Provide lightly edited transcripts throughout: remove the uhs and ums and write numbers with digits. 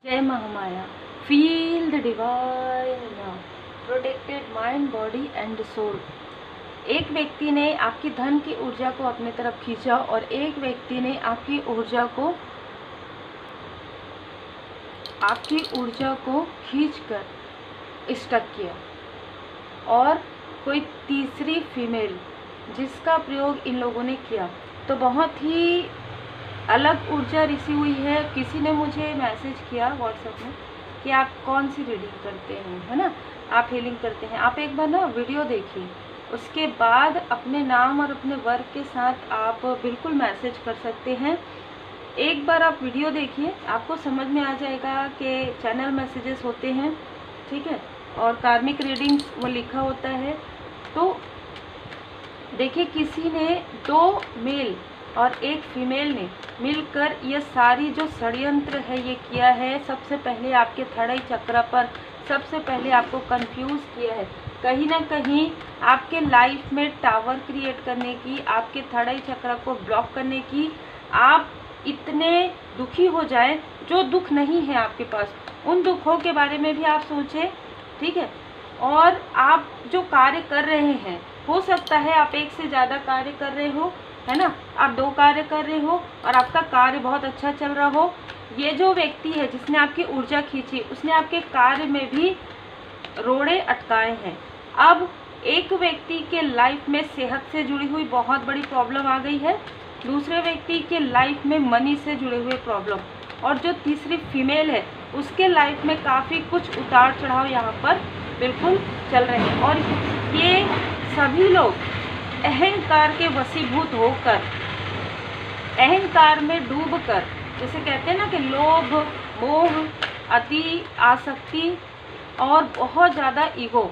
जय Mahamaya. Feel the divine protected mind, body and soul. एक व्यक्ति ने आपकी धन की ऊर्जा को अपने तरफ खींचा और एक व्यक्ति ने आपकी ऊर्जा को खींचकर स्टक किया, और कोई तीसरी फीमेल जिसका प्रयोग इन लोगों ने किया, तो बहुत ही अलग ऊर्जा रिसीव हुई है। किसी ने मुझे मैसेज किया व्हाट्सएप में कि आप कौन सी रीडिंग करते हैं, है ना, आप हीलिंग करते हैं। आप एक बार ना वीडियो देखिए, उसके बाद अपने नाम और अपने वर्क के साथ आप बिल्कुल मैसेज कर सकते हैं। एक बार आप वीडियो देखिए, आपको समझ में आ जाएगा कि चैनल मैसेजेस होते हैं, ठीक है, और कार्मिक रीडिंग्स वो लिखा होता है। तो देखिए, किसी ने 2 मेल और एक फीमेल ने मिलकर ये सारी जो षड्यंत्र है ये किया है। सबसे पहले आपके थर्ड आई चक्र पर सबसे पहले आपको कंफ्यूज किया है, कहीं ना कहीं आपके लाइफ में टावर क्रिएट करने की, आपके थर्ड आई चक्र को ब्लॉक करने की। आप इतने दुखी हो जाएं, जो दुख नहीं है आपके पास, उन दुखों के बारे में भी आप सोचें, ठीक है। और आप जो कार्य कर रहे हैं, हो सकता है आप एक से ज़्यादा कार्य कर रहे हो, है ना, आप 2 कार्य कर रहे हो और आपका कार्य बहुत अच्छा चल रहा हो। ये जो व्यक्ति है जिसने आपकी ऊर्जा खींची, उसने आपके कार्य में भी रोड़े अटकाए हैं। अब एक व्यक्ति के लाइफ में सेहत से जुड़ी हुई बहुत बड़ी प्रॉब्लम आ गई है, दूसरे व्यक्ति के लाइफ में मनी से जुड़े हुए प्रॉब्लम, और जो तीसरी फीमेल है उसके लाइफ में काफ़ी कुछ उतार चढ़ाव यहाँ पर बिल्कुल चल रहे हैं। और ये सभी लोग अहंकार के वशीभूत होकर, अहंकार में डूबकर, जैसे कहते हैं ना कि लोभ, मोह, अति आसक्ति और बहुत ज़्यादा ईगो,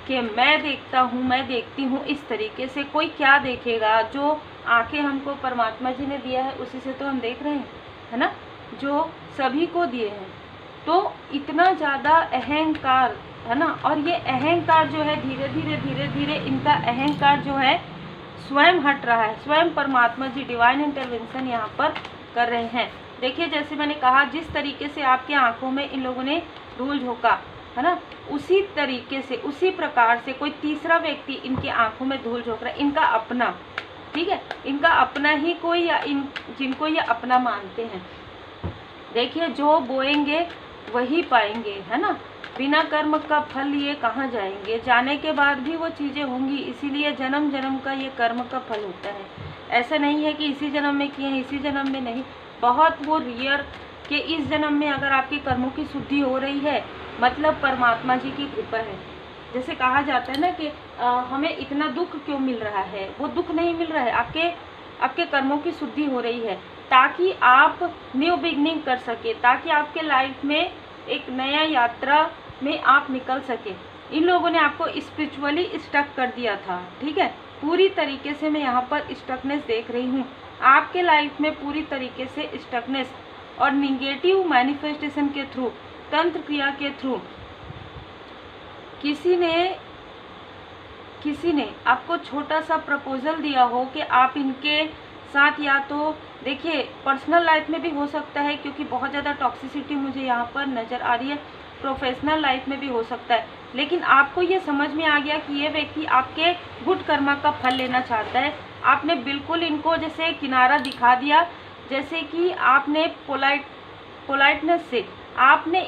कि मैं देखता हूँ, मैं देखती हूँ, इस तरीके से कोई क्या देखेगा। जो आंखें हमको परमात्मा जी ने दिया है उसी से तो हम देख रहे हैं, है ना, जो सभी को दिए हैं। तो इतना ज़्यादा अहंकार, है ना, और ये अहंकार जो है धीरे धीरे इनका अहंकार जो है स्वयं हट रहा है। स्वयं परमात्मा जी डिवाइन इंटरवेंशन यहाँ पर कर रहे हैं। देखिए, जैसे मैंने कहा, जिस तरीके से आपकी आंखों में इन लोगों ने धूल झोंका, है ना, उसी तरीके से, उसी प्रकार से कोई तीसरा व्यक्ति इनकी आंखों में धूल झोंक रहा है, इनका अपना, ठीक है, इनका अपना ही कोई, या जिनको ये अपना मानते हैं। देखिए, जो बोएंगे वही पाएंगे, है ना, बिना कर्म का फल लिए कहाँ जाएंगे, जाने के बाद भी वो चीज़ें होंगी। इसीलिए जन्म जन्म का ये कर्म का फल होता है। ऐसा नहीं है कि इसी जन्म में किए हैं, इसी जन्म में नहीं, बहुत वो रियर कि इस जन्म में अगर आपके कर्मों की शुद्धि हो रही है, मतलब परमात्मा जी की कृपा है। जैसे कहा जाता है ना कि हमें इतना दुख क्यों मिल रहा है, वो दुख नहीं मिल रहा है, आपके कर्मों की शुद्धि हो रही है, ताकि आप न्यू बिगनिंग कर सके, ताकि आपके लाइफ में एक नया यात्रा में आप निकल सके। इन लोगों ने आपको स्पिरिचुअली स्टक कर दिया था, ठीक है, पूरी तरीके से मैं यहाँ पर स्टकनेस देख रही हूँ आपके लाइफ में, पूरी तरीके से स्टकनेस और निगेटिव मैनिफेस्टेशन के थ्रू, तंत्र क्रिया के थ्रू किसी ने आपको छोटा सा प्रपोजल दिया हो कि आप इनके साथ, या तो देखिए पर्सनल लाइफ में भी हो सकता है, क्योंकि बहुत ज़्यादा टॉक्सिसिटी मुझे यहाँ पर नज़र आ रही है, प्रोफेशनल लाइफ में भी हो सकता है। लेकिन आपको ये समझ में आ गया कि ये व्यक्ति आपके गुड कर्मा का फल लेना चाहता है। आपने बिल्कुल इनको जैसे किनारा दिखा दिया, जैसे कि आपने पोलाइटनेस से आपने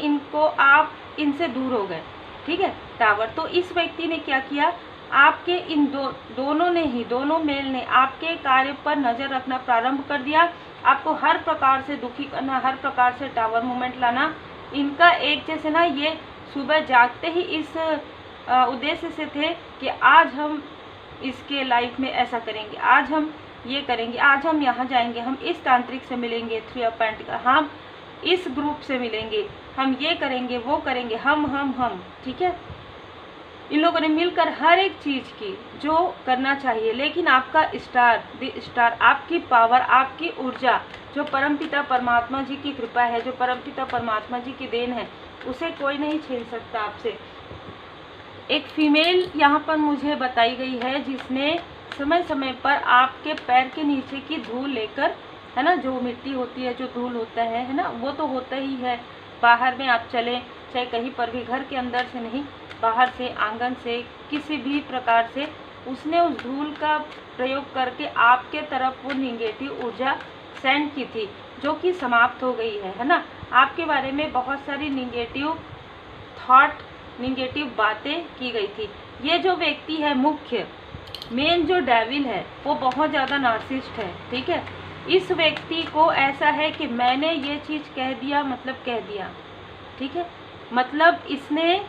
आप इनसे दूर हो गए, ठीक है, टावर। तो इस व्यक्ति ने क्या किया, आपके इन दोनों मेल ने आपके कार्य पर नज़र रखना प्रारंभ कर दिया, आपको हर प्रकार से दुखी करना, हर प्रकार से टावर मूवमेंट लाना। इनका एक जैसे ना, ये सुबह जागते ही इस उद्देश्य से थे कि आज हम इसके लाइफ में ऐसा करेंगे, आज हम ये करेंगे, आज हम यहाँ जाएंगे, हम इस तांत्रिक से मिलेंगे, 3 ऑफ पेंटिकल का, हम इस ग्रुप से मिलेंगे, हम ये करेंगे, वो करेंगे, हम, ठीक है। इन लोगों ने मिलकर हर एक चीज़ की जो करना चाहिए, लेकिन आपका स्टार, आपकी पावर, आपकी ऊर्जा, जो परमपिता परमात्मा जी की कृपा है, जो परमपिता परमात्मा जी की देन है, उसे कोई नहीं छीन सकता आपसे। एक फीमेल यहाँ पर मुझे बताई गई है, जिसने समय समय पर आपके पैर के नीचे की धूल लेकर, है ना, जो मिट्टी होती है, जो धूल होता है ना, वो तो होता ही है, बाहर में आप चलें, चाहे कहीं पर भी, घर के अंदर से नहीं, बाहर से, आंगन से, किसी भी प्रकार से उसने उस धूल का प्रयोग करके आपके तरफ वो निगेटिव ऊर्जा सेंड की थी, जो कि समाप्त हो गई है ना। आपके बारे में बहुत सारी निगेटिव थॉट, निगेटिव बातें की गई थी। ये जो व्यक्ति है, मुख्य मेन जो डेविल है, वो बहुत ज़्यादा नार्सिसिस्ट है, ठीक है। इस व्यक्ति को ऐसा है कि मैंने ये चीज़ कह दिया मतलब कह दिया, ठीक है। मतलब इसने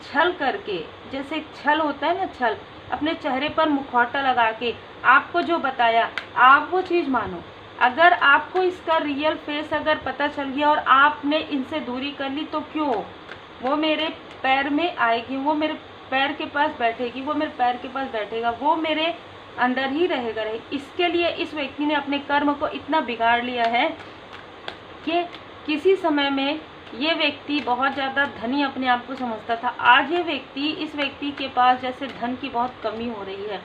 छल करके, जैसे छल होता है ना, छल, अपने चेहरे पर मुखौटा लगा के आपको जो बताया आप वो चीज़ मानो। अगर आपको इसका रियल फेस अगर पता चल गया और आपने इनसे दूरी कर ली तो क्यों, वो मेरे पैर में आएगी, वो मेरे पैर के पास बैठेगी, वो मेरे पैर के पास बैठेगा, वो मेरे अंदर ही रहेगा। इसके लिए इस व्यक्ति ने अपने कर्म को इतना बिगाड़ लिया है कि किसी समय में ये व्यक्ति बहुत ज़्यादा धनी अपने आप को समझता था। आज ये व्यक्ति, इस व्यक्ति के पास जैसे धन की बहुत कमी हो रही है।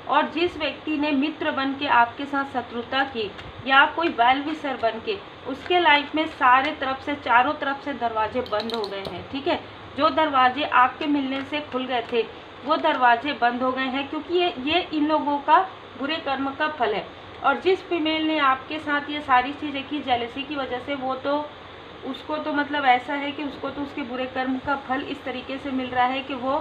और जिस व्यक्ति ने मित्र बन के आपके साथ शत्रुता की या कोई वेल विशर बन के, उसके लाइफ में सारे तरफ से, चारों तरफ से दरवाजे बंद हो गए हैं, ठीक है। जो दरवाजे आपके मिलने से खुल गए थे वो दरवाजे बंद हो गए हैं, क्योंकि ये इन लोगों का बुरे कर्म का फल है। और जिस फीमेल ने आपके साथ ये सारी चीज़ें की जेलसी की वजह से, वो तो उसको तो मतलब ऐसा है कि उसको तो उसके बुरे कर्म का फल इस तरीके से मिल रहा है कि वो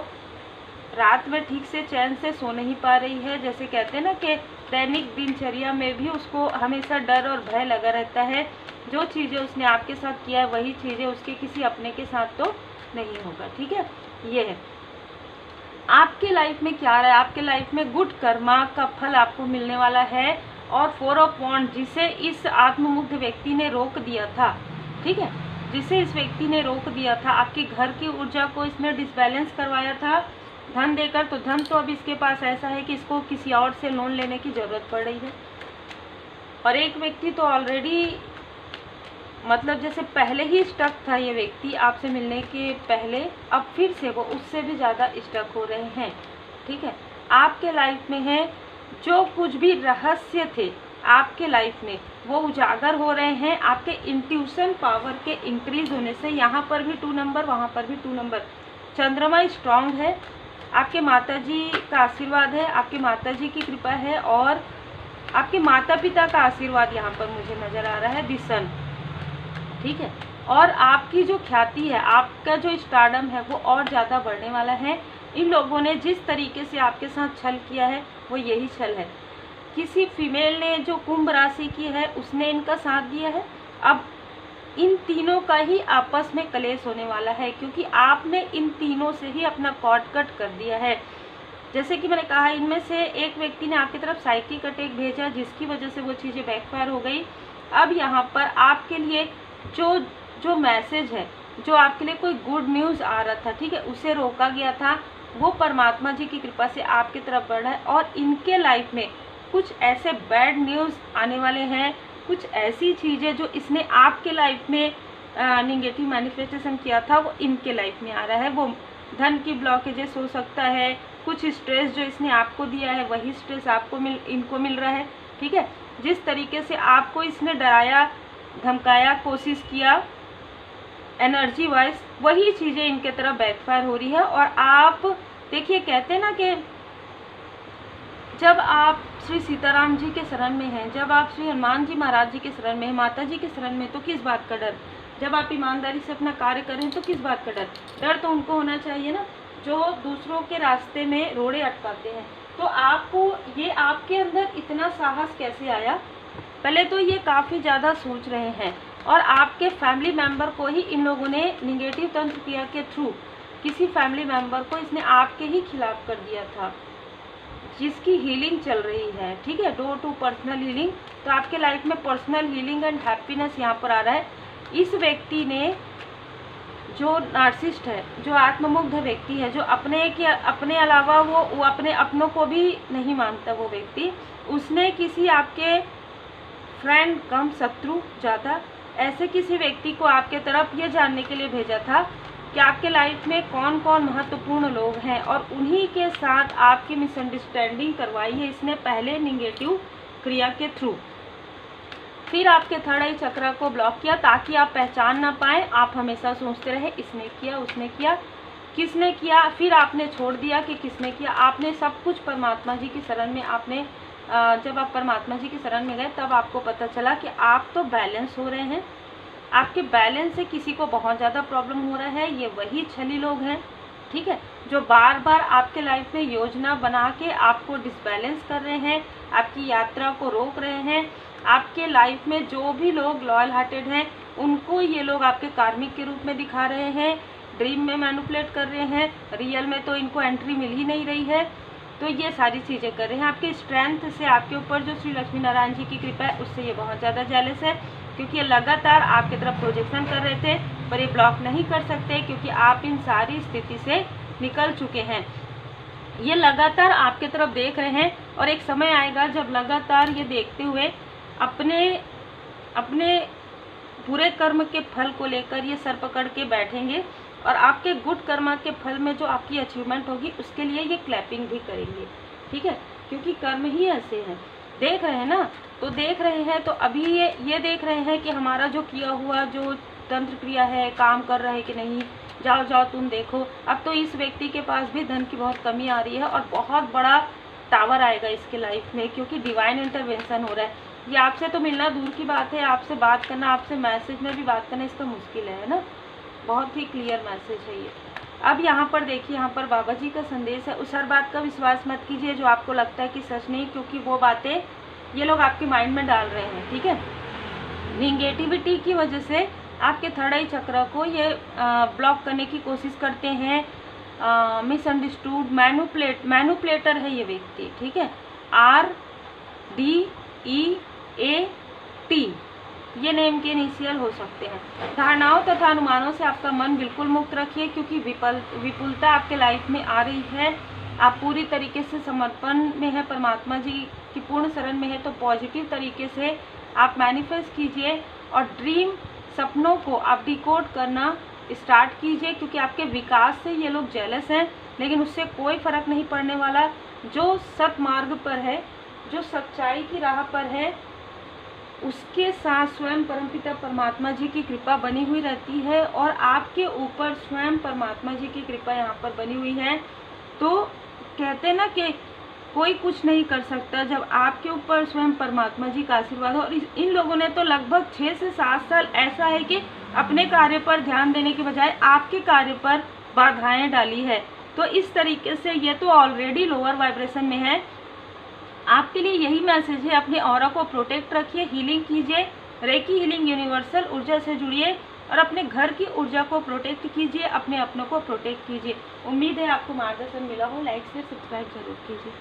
रात में ठीक से चैन से सो नहीं पा रही है। जैसे कहते हैं ना कि दैनिक दिनचर्या में भी उसको हमेशा डर और भय लगा रहता है। जो चीज़ें उसने आपके साथ किया है वही चीज़ें उसके किसी अपने के साथ तो नहीं होगा, ठीक है। ये है आपके लाइफ में क्या रहा है। आपके लाइफ में गुड कर्मा का फल आपको मिलने वाला है। और 4 ऑफ वॉन्ड, जिसे इस आत्ममुग्ध व्यक्ति ने रोक दिया था, ठीक है, जिसे इस व्यक्ति ने रोक दिया था, आपके घर की ऊर्जा को इसने डिसबैलेंस करवाया था धन देकर। तो धन तो अब इसके पास ऐसा है कि इसको किसी और से लोन लेने की ज़रूरत पड़ रही है। और एक व्यक्ति तो ऑलरेडी मतलब जैसे पहले ही स्टक था, ये व्यक्ति आपसे मिलने के पहले, अब फिर से वो उससे भी ज़्यादा स्टक हो रहे हैं, ठीक है। आपके लाइफ में है जो कुछ भी रहस्य थे आपके लाइफ में वो उजागर हो रहे हैं आपके इंट्यूशन पावर के इंक्रीज होने से। यहाँ पर भी 2 नंबर, वहाँ पर भी 2 नंबर। चंद्रमा स्ट्रांग है, आपके माताजी का आशीर्वाद है, आपके माताजी की कृपा है और आपके माता पिता का आशीर्वाद यहाँ पर मुझे नज़र आ रहा है, द सन, ठीक है। और आपकी जो ख्याति है, आपका जो स्टारडम है वो और ज़्यादा बढ़ने वाला है। इन लोगों ने जिस तरीके से आपके साथ छल किया है वो यही छल है। किसी फीमेल ने जो कुंभ राशि की है उसने इनका साथ दिया है। अब इन तीनों का ही आपस में कलेश होने वाला है, क्योंकि आपने इन तीनों से ही अपना कॉर्ड कट कर दिया है। जैसे कि मैंने कहा, इनमें से एक व्यक्ति ने आपकी तरफ साइकिक अटैक भेजा जिसकी वजह से वो चीज़ें बैकफायर हो गई। अब यहाँ पर आपके लिए जो मैसेज है, जो आपके लिए कोई गुड न्यूज़ आ रहा था, ठीक है, उसे रोका गया था, वो परमात्मा जी की कृपा से आपकी तरफ बढ़ रहा है। और इनके लाइफ में कुछ ऐसे बैड न्यूज़ आने वाले हैं, कुछ ऐसी चीज़ें जो इसने आपके लाइफ में निगेटिव मैनिफेस्टेशन किया था वो इनके लाइफ में आ रहा है। वो धन की ब्लॉकेजेस हो सकता है, कुछ स्ट्रेस जो इसने आपको दिया है वही स्ट्रेस इनको मिल रहा है, ठीक है। जिस तरीके से आपको इसने डराया धमकाया, कोशिश किया एनर्जी वाइज, वही चीज़ें इनके तरफ बैकफायर हो रही है। और आप देखिए, कहते हैं ना कि जब आप श्री सीताराम जी के शरण में हैं, जब आप श्री हनुमान जी महाराज जी के शरण में हैं, माता जी के शरण में, तो किस बात का डर। जब आप ईमानदारी से अपना कार्य करें तो किस बात का डर। डर तो उनको होना चाहिए ना जो दूसरों के रास्ते में रोड़े अटकाते हैं। तो आपको ये आपके अंदर इतना साहस कैसे आया। पहले तो ये काफ़ी ज़्यादा सोच रहे हैं और आपके फैमिली मेम्बर को ही इन लोगों ने निगेटिव तंत्र क्रिया के थ्रू, किसी फैमिली मेम्बर को इसने आपके ही खिलाफ कर दिया था, जिसकी हीलिंग चल रही है, ठीक है, डोर टू पर्सनल हीलिंग। तो आपके लाइफ में पर्सनल हीलिंग एंड हैप्पीनेस यहाँ पर आ रहा है। इस व्यक्ति ने, जो नार्सिसिस्ट है, जो आत्ममुग्ध व्यक्ति है, जो अपने अलावा वो अपने अपनों को भी नहीं मानता, वो व्यक्ति, उसने किसी आपके फ्रेंड कम शत्रु ज़्यादा ऐसे किसी व्यक्ति को आपके तरफ ये जानने के लिए भेजा था कि आपके लाइफ में कौन कौन महत्वपूर्ण लोग हैं, और उन्हीं के साथ आपकी मिसअंडरस्टैंडिंग करवाई है इसने पहले निगेटिव क्रिया के थ्रू। फिर आपके थर्ड आई चक्र को ब्लॉक किया ताकि आप पहचान ना पाएँ, आप हमेशा सोचते रहे इसने किया, उसने किया, किसने किया, फिर आपने छोड़ दिया कि किसने किया। आपने सब कुछ परमात्मा जी की शरण में आपने जब आप परमात्मा जी की शरण में गए तब आपको पता चला कि आप तो बैलेंस हो रहे हैं, आपके बैलेंस से किसी को बहुत ज़्यादा प्रॉब्लम हो रहा है। ये वही छली लोग हैं, ठीक है, जो बार बार आपके लाइफ में योजना बना के आपको डिसबैलेंस कर रहे हैं, आपकी यात्रा को रोक रहे हैं। आपके लाइफ में जो भी लोग लॉयल हार्टेड हैं उनको ये लोग आपके कार्मिक के रूप में दिखा रहे हैं, ड्रीम में मैनिपुलेट कर रहे हैं, रियल में तो इनको एंट्री मिल ही नहीं रही है। तो ये सारी चीज़ें कर रहे हैं। आपके स्ट्रेंथ से आपके ऊपर जो श्री लक्ष्मी नारायण जी की कृपा है उससे ये बहुत ज़्यादा जेलस है, क्योंकि ये लगातार आपकी तरफ प्रोजेक्शन कर रहे थे, पर ये ब्लॉक नहीं कर सकते क्योंकि आप इन सारी स्थिति से निकल चुके हैं। ये लगातार आपके तरफ देख रहे हैं और एक समय आएगा जब लगातार ये देखते हुए अपने बुरे कर्म के फल को लेकर ये सर पकड़ के बैठेंगे और आपके गुड कर्मा के फल में जो आपकी अचीवमेंट होगी उसके लिए ये क्लैपिंग भी करेंगे, ठीक है, क्योंकि कर्म ही ऐसे हैं। देख रहे हैं ना, तो देख रहे हैं, तो अभी ये देख रहे हैं कि हमारा जो किया हुआ जो तंत्र क्रिया है काम कर रहा है कि नहीं। जाओ जाओ तुम देखो, अब तो इस व्यक्ति के पास भी धन की बहुत कमी आ रही है और बहुत बड़ा टावर आएगा इसके लाइफ में, क्योंकि डिवाइन इंटरवेंशन हो रहा है। ये आपसे तो मिलना दूर की बात है, आपसे बात करना, आपसे मैसेज में भी बात करना इसका मुश्किल है ना। बहुत ही क्लियर मैसेज है ये। अब यहाँ पर देखिए, यहाँ पर बाबा जी का संदेश है, उस हर बात का विश्वास मत कीजिए जो आपको लगता है कि सच नहीं, क्योंकि वो बातें ये लोग आपके माइंड में डाल रहे हैं, ठीक है। निगेटिविटी की वजह से आपके थर्ड आई चक्र को ये ब्लॉक करने की कोशिश करते हैं। मिसअंडरस्टूड, मैनुपुलेटर है ये व्यक्ति, ठीक है। RDEAT ये नेम के इनिशियल हो सकते हैं। धारणाओं तथा अनुमानों से आपका मन बिल्कुल मुक्त रखिए, क्योंकि विपुलता आपके लाइफ में आ रही है। आप पूरी तरीके से समर्पण में है, परमात्मा जी की पूर्ण शरण में है, तो पॉजिटिव तरीके से आप मैनिफेस्ट कीजिए और ड्रीम सपनों को आप डिकोड करना स्टार्ट कीजिए, क्योंकि आपके विकास से ये लोग जेलस हैं, लेकिन उससे कोई फ़र्क नहीं पड़ने वाला। जो सत्मार्ग पर है, जो सच्चाई की राह पर है, उसके साथ स्वयं परमपिता परमात्मा जी की कृपा बनी हुई रहती है और आपके ऊपर स्वयं परमात्मा जी की कृपा यहाँ पर बनी हुई है। तो कहते हैं ना कि कोई कुछ नहीं कर सकता जब आपके ऊपर स्वयं परमात्मा जी का आशीर्वाद हो। और इन लोगों ने तो लगभग 6 से 7 साल ऐसा है कि अपने कार्य पर ध्यान देने के बजाय आपके कार्य पर बाधाएं डाली है। तो इस तरीके से ये तो ऑलरेडी लोअर वाइब्रेशन में है। आपके लिए यही मैसेज है, अपने ऑरा को प्रोटेक्ट रखिए, हीलिंग कीजिए, रेकी हीलिंग यूनिवर्सल ऊर्जा से जुड़िए और अपने घर की ऊर्जा को प्रोटेक्ट कीजिए, अपने अपनों को प्रोटेक्ट कीजिए। उम्मीद है आपको मार्गदर्शन मिला हो। लाइक से सब्सक्राइब जरूर कीजिए।